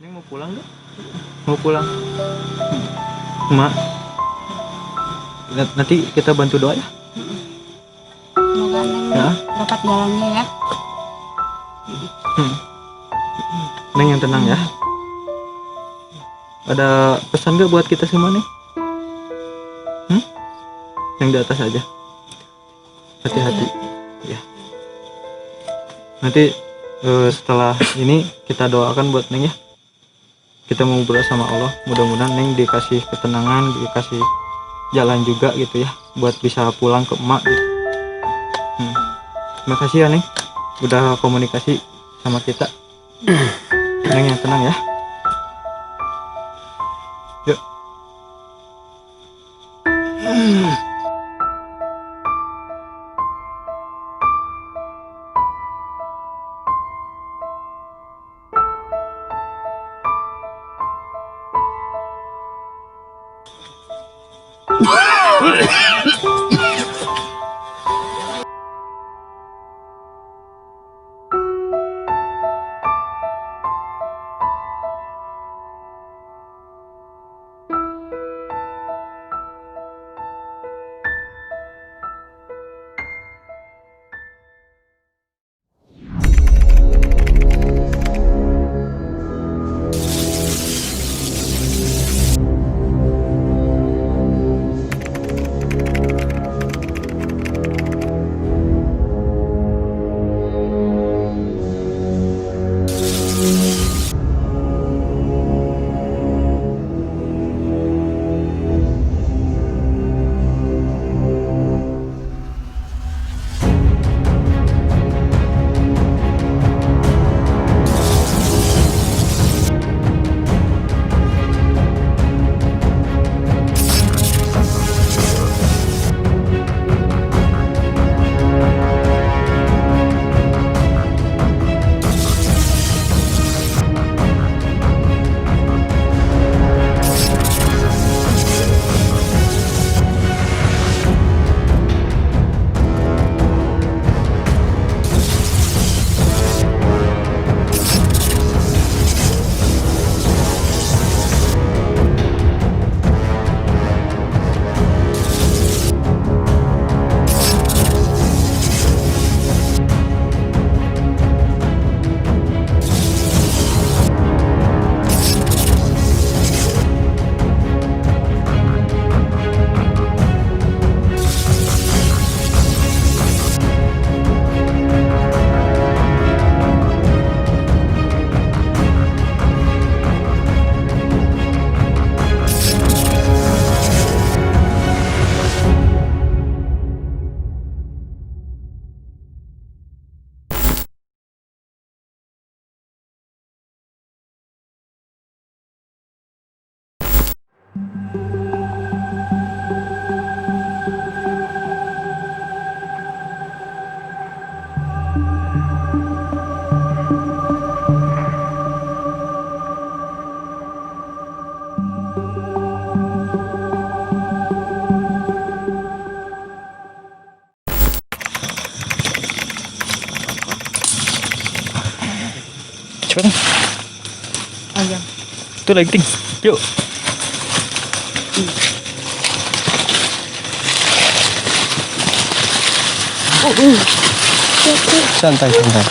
Neng mau pulang gak? Mau pulang? Mak, nanti kita bantu doa ya? Semoga Neng Ya. dapat jalannya ya. Neng yang tenang ya. Ada pesan gak buat kita semua nih? Yang di atas aja. Hati-hati. Ya. Nanti setelah ini kita doakan buat Neng ya. Kita mau berdoa sama Allah, mudah-mudahan Neng dikasih ketenangan, dikasih jalan juga gitu ya, buat bisa pulang ke emak gitu. Terima kasih ya Neng, udah komunikasi sama kita. Neng yang tenang ya. Yuk. Cepat. Ayam. Itu lighting. Yuk. Santai, santai.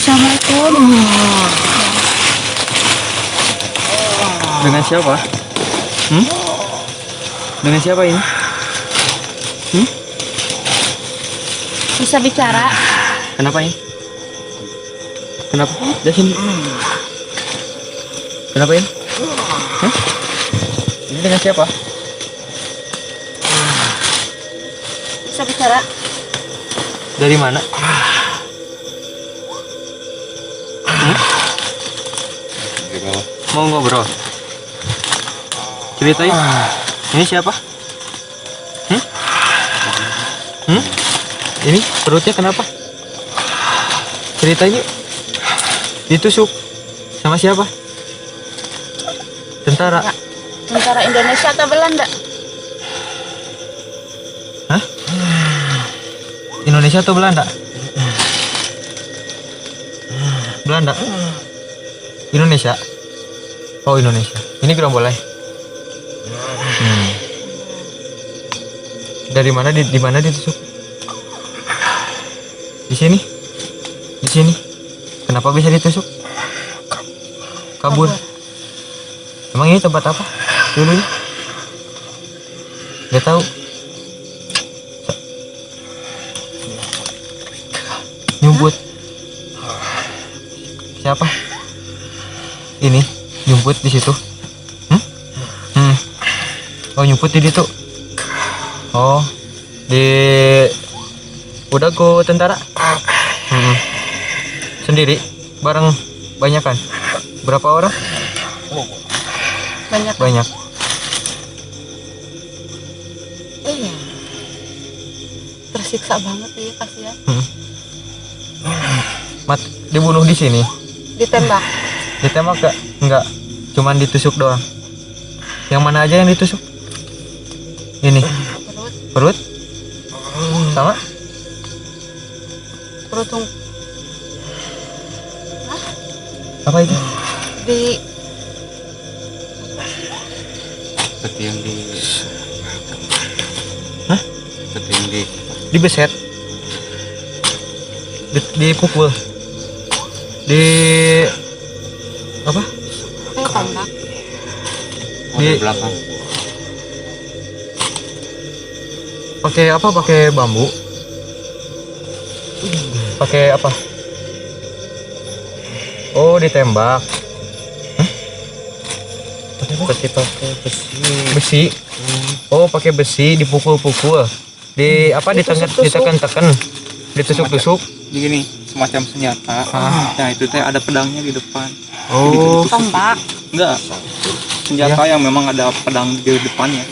Assalamualaikum. Dengan siapa? Dengan siapa ini? Bisa bicara? Kenapa ini? Kenapa? Dari sini. Kenapa ini? Ini dengan siapa? Bisa bicara? Dari mana? Mau ngobrol? Ceritain. Ini siapa? Ini perutnya kenapa? Ceritain yuk. Ditusuk sama siapa? Tentara. Tentara Indonesia atau Belanda? Hah? Indonesia atau Belanda? Belanda. Indonesia. Oh, Indonesia. Ini gerombolan. Dari mana di mana ditusuk? Di sini. Di sini. Kenapa bisa ditusuk? Kabur. Emang ini tempat apa? Dulunya? Gak tahu. Nyumput. Siapa? Ini nyumput di situ. Oh, nyumput di situ. Oh, di udah go tentara. Sendiri, bareng banyak kan? Berapa orang? Banyak. Banyak. Iya. Tersiksa banget ya kasihan. Dibunuh di sini. Ditembak. Ditembak gak? Enggak. Cuman ditusuk doang. Yang mana aja yang ditusuk? Ini. Perut. Perut? Sama? Perut Apa itu? di seperti yang di Hah? seperti yang di Dibeset. Dipukul. Di apa? tembak. di Di- belakang. Pakai apa? Pakai bambu. Pakai apa? Oh, ditembak. Seperti pakai besi. Besi. Oh, pakai besi dipukul-pukul. Di apa? Ditusuk-tusuk. Ditekan-tekan. Ditusuk-tusuk. Begini, semacam senjata. Nah, itu teh ada pedangnya di depan. Oh. Tombak. Enggak. Senjata yang memang ada pedang di depannya.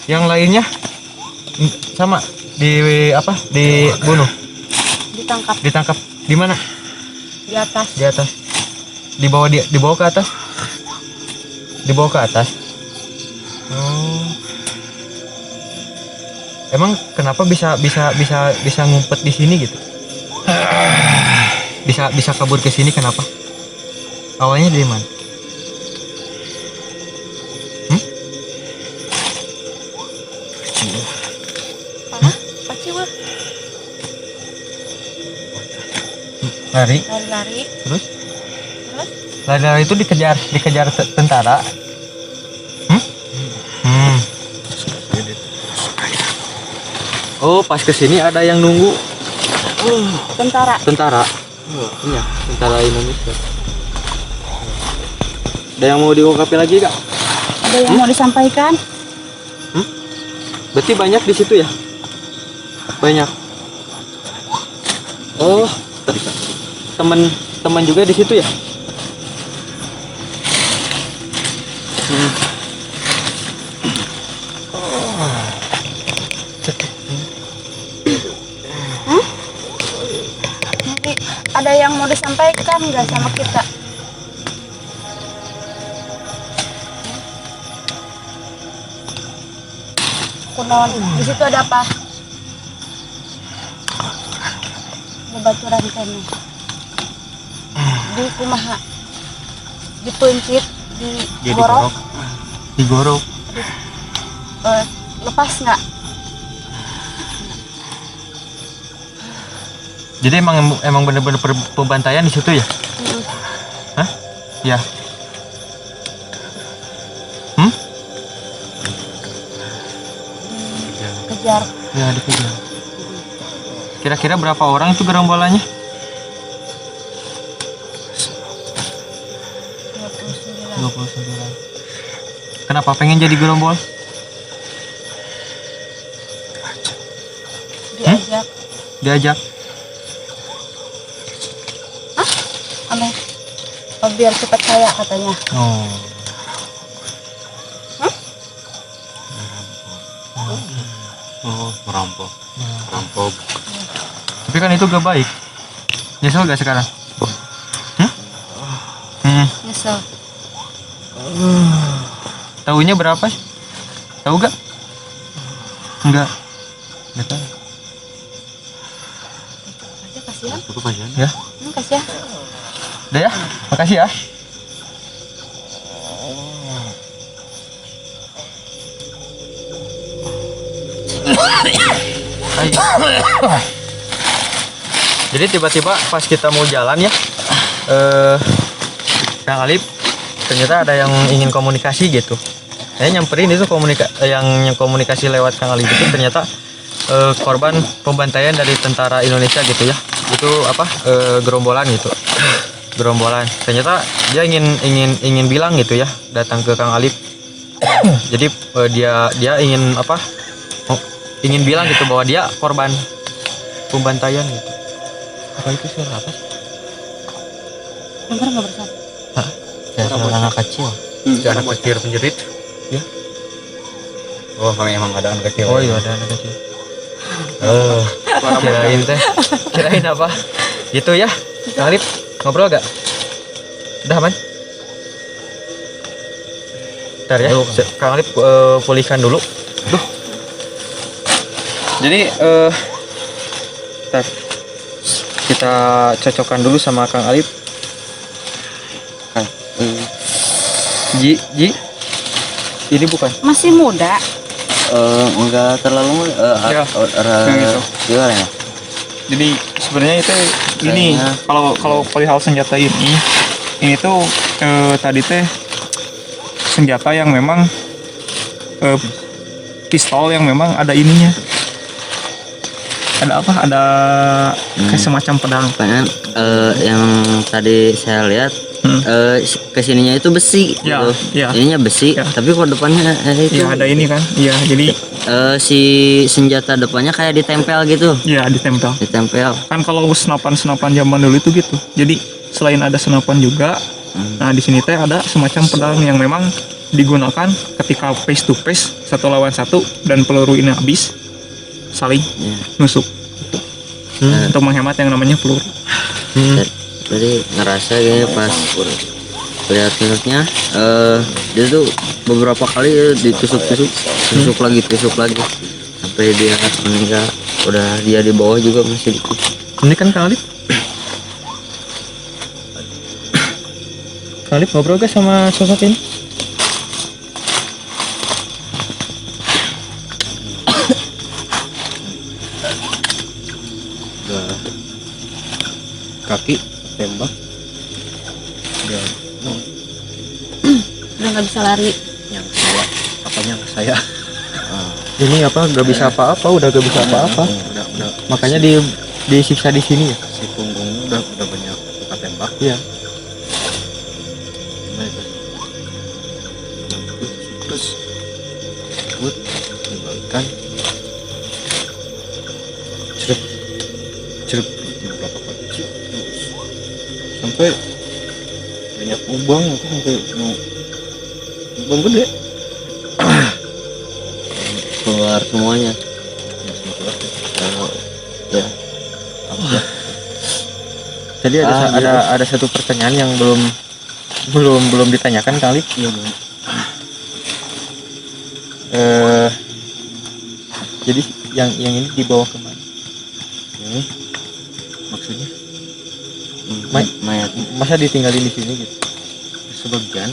Yang lainnya sama di apa? Dibunuh, Ditangkap ditangkap di mana? di atas. Di atas. Dibawa ke atas. Dibawa ke atas. Oh. Emang kenapa bisa ngumpet di sini gitu? Bisa kabur ke sini kenapa? Awalnya dari mana? Paciwa. Lari. Lari-lari. Terus Terus lari-lari itu dikejar tentara. Oh, pas kesini ada yang nunggu. tentara. Tentara. Iya, tentara Indonesia. Ada yang mau diungkapin lagi kak? Ada yang mau disampaikan? Berarti banyak di situ ya? Banyak. Oh, teman juga di situ ya? Nanti ada yang mau disampaikan nggak sama kita? Kunon, di situ ada apa? Bebaturan kene. Di kumaha? Dipencit, digorok. Digorok. Lepas nggak? Jadi emang bener-bener pembantaian di situ ya? Hah? Ya. Kejar. Ya, dikejar. Kira-kira berapa orang itu gerombolannya? 29. 29. Kenapa pengen jadi gerombol? Diajak. Diajak. Aneh. Oh, biar cepat kaya katanya. Oh. Oh, merampok. Merampok. Tapi kan itu gak baik. Nyesel gak sekarang? Nyesel. Tahunya berapa? Tahu gak? Enggak tahu. Aja kasihan. Cukup aja. Ya, Kasihan. udah ya. Makasih ya. Hai. Jadi tiba-tiba pas kita mau jalan ya, Kang Alip ternyata ada yang ingin komunikasi gitu. Saya nyamperin itu yang komunikasi lewat Kang Alip itu ternyata korban pembantaian dari tentara Indonesia gitu ya. Itu apa? Gerombolan gitu. Gerombolan. Ternyata dia ingin bilang gitu ya, datang ke Kang Alip. Jadi dia ingin apa? Ingin bilang gitu bahwa dia korban pembantaian gitu. Apa itu suara apa? Dengar nggak bersama? Suara anak kecil. Anak kecil penjerit. Ya. Oh, emang ada anak kecil. Oh iya ada anak kecil. Oh, kirain apa? Gitu ya. Kang Alip ngobrol gak? Udah aman? Ntar ya. Kang Alip pulihkan dulu. Duh. Jadi ntar kita cocokkan dulu sama Kang Alip. Ji, ini bukan. Masih muda. Enggak terlalu Ya, yang itu. gimana ya? Jadi sebenarnya itu ini kalau perihal senjata ini tuh tadi teh senjata yang memang pistol yang memang ada ininya. Ada apa? Ada kayak semacam pedang. Pengen yang tadi saya lihat kesininya itu besi Ya, gitu. ya. Ininya besi, Ya. tapi kok depannya itu Iya ada ini kan. Iya jadi si senjata depannya kayak ditempel gitu. ya ditempel. Ditempel. Kan kalau senapan zaman dulu itu gitu. Jadi selain ada senapan juga, nah di sini teh ada semacam pedang yang memang digunakan ketika face to face satu lawan satu dan peluru ini habis saling Ya. nusuk untuk menghemat yang namanya peluru. Jadi ngerasa kayaknya pas lihat-lihatnya dia tuh beberapa kali tusuk lagi sampai dia meninggal. Udah dia di bawah juga masih ditusuk. Ini kan Kang Alip. Kang Alip ngobrol gak sama sosok ini? Kaki tembak. Udah nggak bisa lari. Yang saya apanya saya Ini apa? Gak bisa apa-apa, udah gak bisa apa-apa. udah Makanya disiksa di sini ya. si punggung udah banyak luka tembak. Iya. Terus buat dibalikkan cerep beberapa kali sampai banyak lubang itu sampai mau lubang gede Keluar semuanya. Ya. Tadi ada satu pertanyaan yang belum ditanyakan Kang Alip. Iya, Jadi yang ini dibawa kemana? ini maksudnya Mayat. Masa ditinggalin di sini gitu? sebagian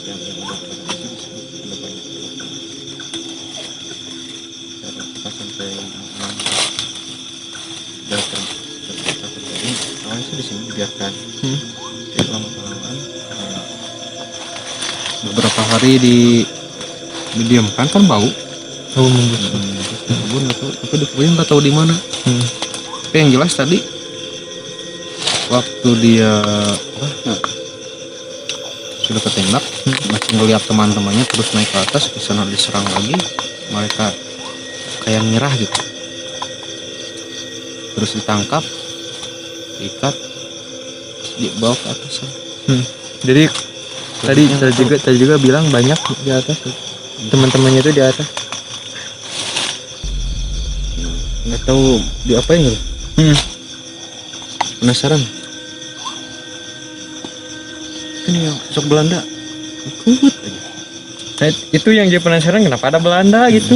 yang udah banyak kita sampai udah terjadi awalnya sih di sini dibiarkan jadi lama kelamaan beberapa hari didiamkan kan bau terus di kebun nggak tahu tapi di kebun nggak tahu di mana tapi yang jelas tadi waktu dia sudah ketembak masih ngeliat teman-temannya terus naik ke atas di sana diserang lagi mereka kayak nyerah gitu terus ditangkap diikat terus dibawa ke atas Jadi tadi juga bilang banyak di atas. Teman-temannya itu di atas. nggak tahu diapain gitu penasaran kan yang sosok Belanda ikut aja. Nah, itu yang jadi penasaran kenapa ada Belanda gitu.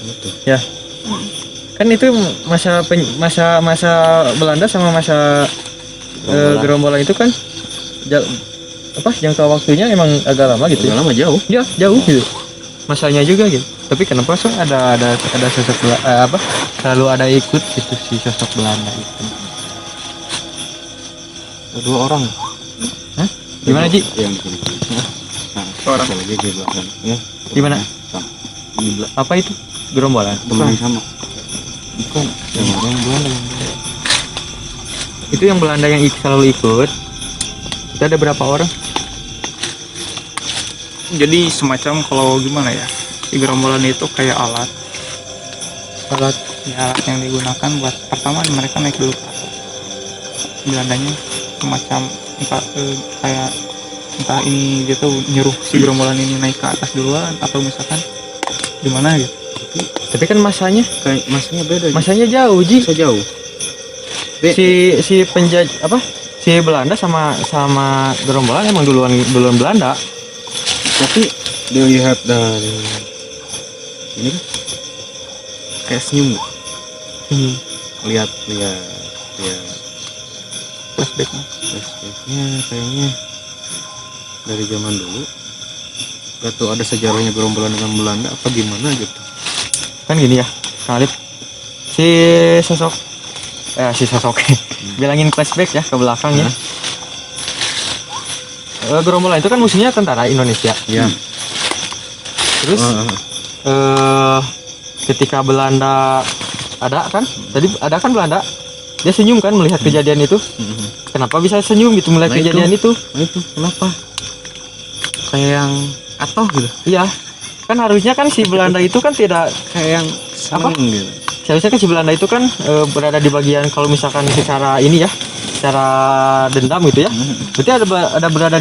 Betul. Ya. Kan itu masa Belanda sama masa gerombolan itu kan jangka waktunya emang agak lama gitu. Agak lama jauh. Ya, jauh gitu. Masanya juga gitu. Tapi kenapa ada sosok selalu ada ikut gitu si sosok Belanda itu. Dua orang. Hah? Gimana, Ji? Yang sini. Nah, Orang. satu lagi di belakang. Ya. Gimana? Sama. Di belakang. Apa itu? Gerombolan. Teman yang sama. Bukan. Yang Belanda. Itu yang Belanda yang selalu ikut. Itu ada berapa orang? Jadi semacam kalau gimana ya, si gerombolan itu kayak alat Alat. ya, alat yang digunakan buat pertama mereka naik dulu ke atas. Belandanya semacam kayak entah ini dia tuh nyuruh si gerombolan ini naik ke atas duluan atau misalkan gimana gitu. Tapi kan masanya Kayak masanya beda. masanya jauh, Ji. Masa jauh. Si si Belanda sama gerombolan emang duluan Belanda. Tapi dilihat dari ini kan kayak senyum. Lihat Flashbacknya. flashbacknya kayaknya dari zaman dulu. Gak tau ada sejarahnya gerombolan dengan Belanda apa gimana gitu. Kan gini ya, Kang Alip. Si sosok bilangin flashback ya ke belakang ya. Gerombolan itu kan musuhnya tentara Indonesia. Ya. Terus ketika Belanda ada kan, tadi ada kan Belanda, dia senyum kan melihat kejadian itu. Kenapa bisa senyum gitu melihat Nah, kejadian itu? Nah itu kenapa? Kayak yang atau gitu. Iya, kan harusnya kan si Belanda itu kan tidak Kayak yang seneng gitu. seharusnya kan si Belanda itu kan berada di bagian kalau misalkan secara ini ya, secara dendam gitu ya. Berarti ada berada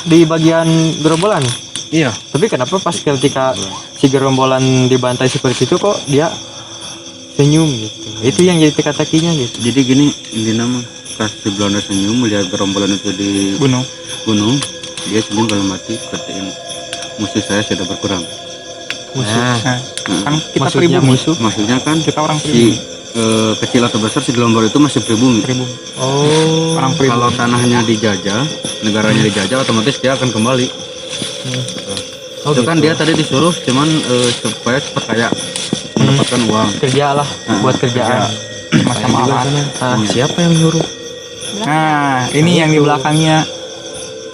di bagian gerombolan. Iya. Tapi kenapa pas ketika si gerombolan dibantai seperti itu kok dia senyum gitu? Itu yang jadi teka-tekinya gitu. Jadi gini intinya mah pas si Belanda senyum melihat gerombolan itu di gunung, dia senyum dalam hati katain musuh saya sudah berkurang. Musuh. Nah, kan kita Maksudnya pribumi. musuh. Maksudnya kan Kita orang si pribumi. kecil atau besar si gerombolan itu masih pribumi. Oh. Orang pribumi. Kalau tanahnya dijajah, negaranya dijajah, otomatis dia akan kembali. Oh, Itu kan gitu. dia tadi disuruh cuman supaya cepat kaya, mendapatkan uang. Kerja lah, buat kerjaan. Macam alat. Ah, Siapa yang nyuruh? Nah, ini yang di belakangnya.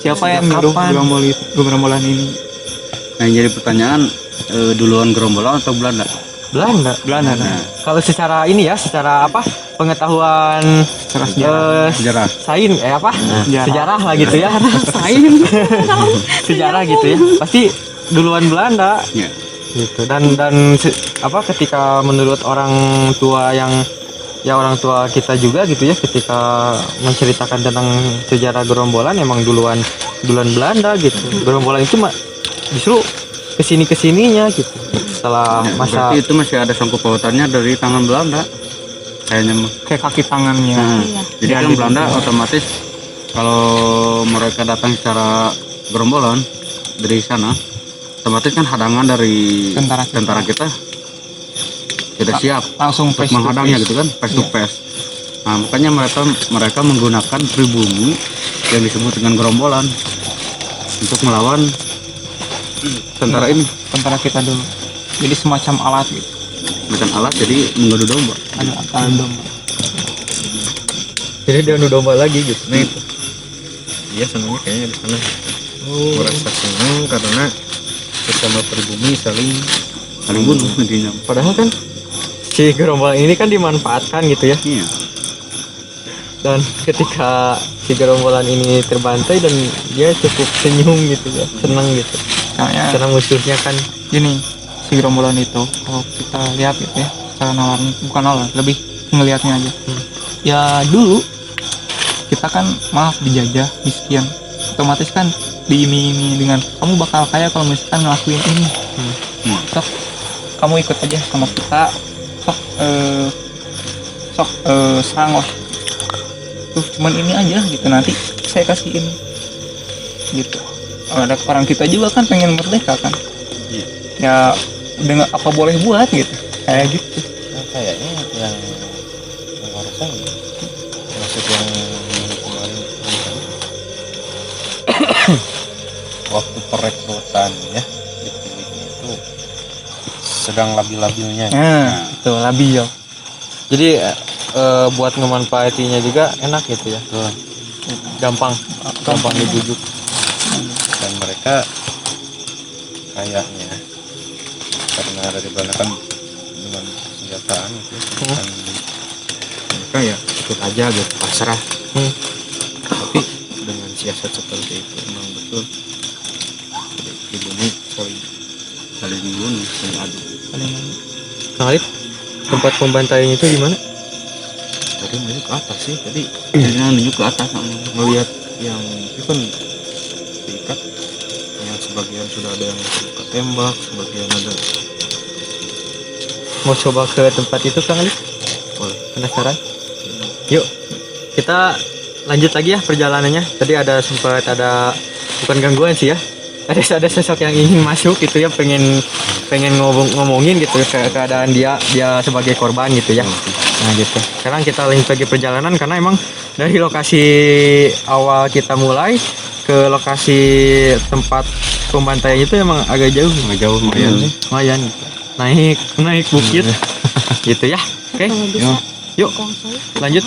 Siapa yang nyuruh kapan? gerombolan ini? Nah, yang jadi pertanyaan duluan gerombolan atau Belanda? Belanda. Belanda. Kalau secara ini ya, secara apa? Pengetahuan Secara sejarah. Sejarah. sains Sejarah. sejarah lah gitu ya. Sejarah gitu ya. Pasti duluan Belanda Ya. gitu. Dan ketika menurut orang tua orang tua kita juga gitu ya, ketika menceritakan tentang sejarah gerombolan emang duluan Belanda gitu. Gerombolan itu justru kesininya gitu setelah Ya, masa berarti itu masih ada sangkut pautannya dari tangan Belanda kayaknya mah. Kayak kaki tangannya. Iya. Jadi Ya, kan gitu. Belanda otomatis kalau mereka datang secara gerombolan dari sana, otomatis kan hadangan dari Tentara kita tidak siap Langsung untuk face to menghadangnya face. gitu kan, face to Iya. face. Nah, makanya mereka menggunakan pribumi yang disebut dengan gerombolan untuk melawan tentara ini. Tentara kita dulu. Jadi semacam alat gitu. Bukan alat, jadi mengadu domba. Ada alat domba. jadi dia domba lagi gitu. Nah itu. Dia senangnya kayaknya di sana. Merasa senang karena bersama pribumi saling bunuh intinya. Padahal kan si gerombolan ini kan dimanfaatkan gitu ya. Iya. Dan ketika si gerombolan ini terbantai dan dia cukup senyum gitu ya, senang gitu. Karena Karena musuhnya kan gini, si gerombolan itu kalau kita lihat gitu ya, secara nalar, bukan nalar, lebih ngelihatnya aja. Ya dulu kita kan maaf dijajah, miskin, otomatis kan diiming-imingi dengan kamu bakal kaya kalau misalkan ngelakuin ini. Sok kamu ikut aja sama kita, sok serang lah. tuh cuman ini aja gitu, nanti saya kasih ini gitu. Ada orang kita juga kan pengen merdeka kan, Iya. ya dengan apa boleh buat gitu kayak gitu. Nah, kayaknya yang harusnya masuk yang kemarin waktu perekrutan ya, dipilihnya itu sedang labil-labilnya. Nah itu labil. Jadi buat ngemanfaatinya juga enak gitu ya, Tuh. gampang dibujuk. Dan mereka kayaknya karena dari belakang kan dengan senjataan gitu ya, kan mereka ya ikut aja gitu, pasrah. Tapi dengan siasat seperti itu memang betul di bumi saling bunuh, saling adu. Kang Alif, tempat pembantaian itu di mana? Tadi nunjuk ke atas sih, tadi nunjuk ke atas melihat yang itu kan diikat, yang sebagian sudah ada yang terluka tembak, sebagian ada. Mau coba ke tempat itu Kang Alif? Boleh. Penasaran? Yuk, kita lanjut lagi ya perjalanannya. Tadi sempat ada bukan gangguan sih ya. Ada sosok yang ingin masuk gitu ya, pengen ngomongin gitu keadaan dia sebagai korban gitu ya. Nah gitu. Sekarang kita lanjut lagi perjalanan karena emang dari lokasi awal kita mulai ke lokasi tempat pembantaian itu emang agak jauh. Nggak jauh lumayan sih. Lumayan gitu. Naik bukit gitu ya. Oke. Kalau bisa Yuk tukang saya lanjut.